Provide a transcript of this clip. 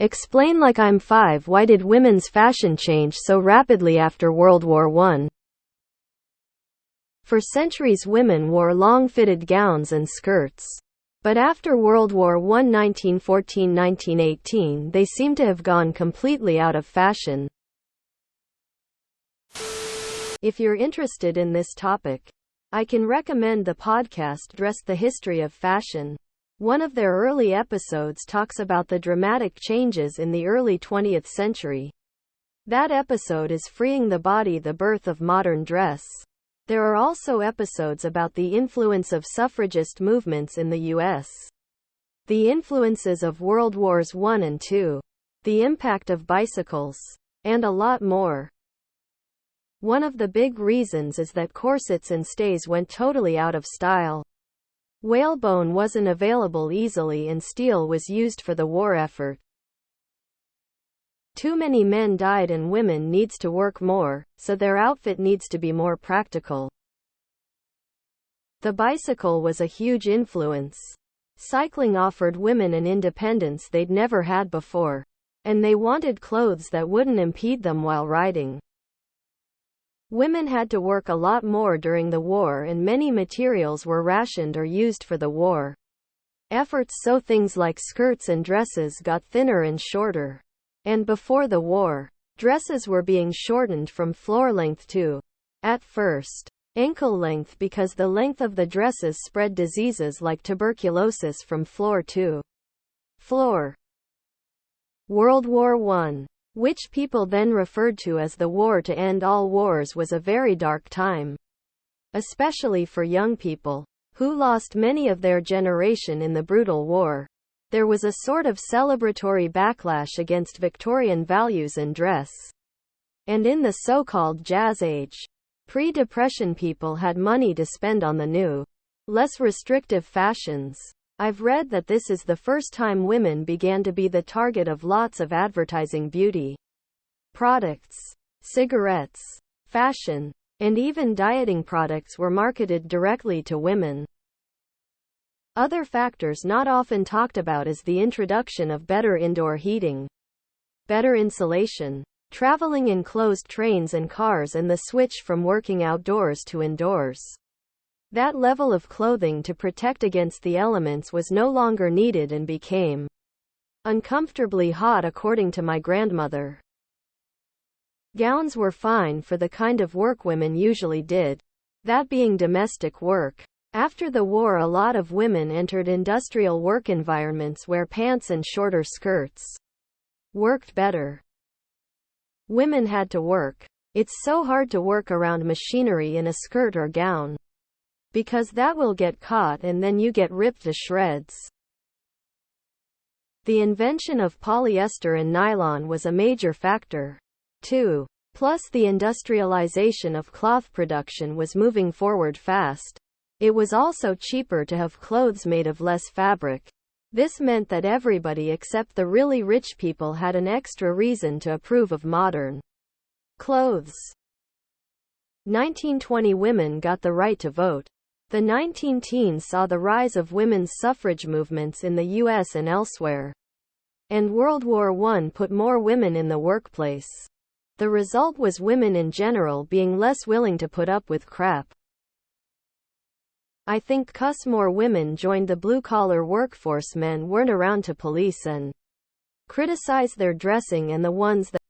Explain like I'm 5. Why did women's fashion change so rapidly after World War I? For centuries women wore long fitted gowns and skirts. But after World War I 1914–1918 they seem to have gone completely out of fashion. If you're interested in this topic, I can recommend the podcast Dress the History of Fashion. One of their early episodes talks about the dramatic changes in the early 20th century. That episode is Freeing the Body, the Birth of Modern Dress. There are also episodes about the influence of suffragist movements in the U.S., the influences of World Wars I and II, the impact of bicycles, and a lot more. One of the big reasons is that corsets and stays went totally out of style. Whalebone wasn't available easily and steel was used for the war effort. Too many men died and women needs to work more, so their outfit needs to be more practical. The bicycle was a huge influence. Cycling offered women an independence they'd never had before, and they wanted clothes that wouldn't impede them while riding. Women had to work a lot more during the war and many materials were rationed or used for the war. Efforts so things like skirts and dresses got thinner and shorter. And before the war, dresses were being shortened from floor length to, at first, ankle length because the length of the dresses spread diseases like tuberculosis from floor to floor. World War I, which people then referred to as the war to end all wars, was a very dark time. Especially for young people, who lost many of their generation in the brutal war. There was a sort of celebratory backlash against Victorian values and dress. And in the so-called Jazz Age, pre-Depression, people had money to spend on the new, less restrictive fashions. I've read that this is the first time women began to be the target of lots of advertising. Beauty products, cigarettes, fashion, and even dieting products were marketed directly to women. Other factors not often talked about is the introduction of better indoor heating, better insulation, traveling in closed trains and cars, and the switch from working outdoors to indoors. That level of clothing to protect against the elements was no longer needed and became uncomfortably hot, according to my grandmother. Gowns were fine for the kind of work women usually did, that being domestic work. After the war, a lot of women entered industrial work environments where pants and shorter skirts worked better. Women had to work. It's so hard to work around machinery in a skirt or gown, because that will get caught and then you get ripped to shreds. The invention of polyester and nylon was a major factor, too. Plus, the industrialization of cloth production was moving forward fast. It was also cheaper to have clothes made of less fabric. This meant that everybody except the really rich people had an extra reason to approve of modern clothes. 1920 women got the right to vote. The 19-teens saw the rise of women's suffrage movements in the US and elsewhere. And World War I put more women in the workplace. The result was women in general being less willing to put up with crap. I think 'cause more women joined the blue-collar workforce, men weren't around to police and criticize their dressing, and the ones that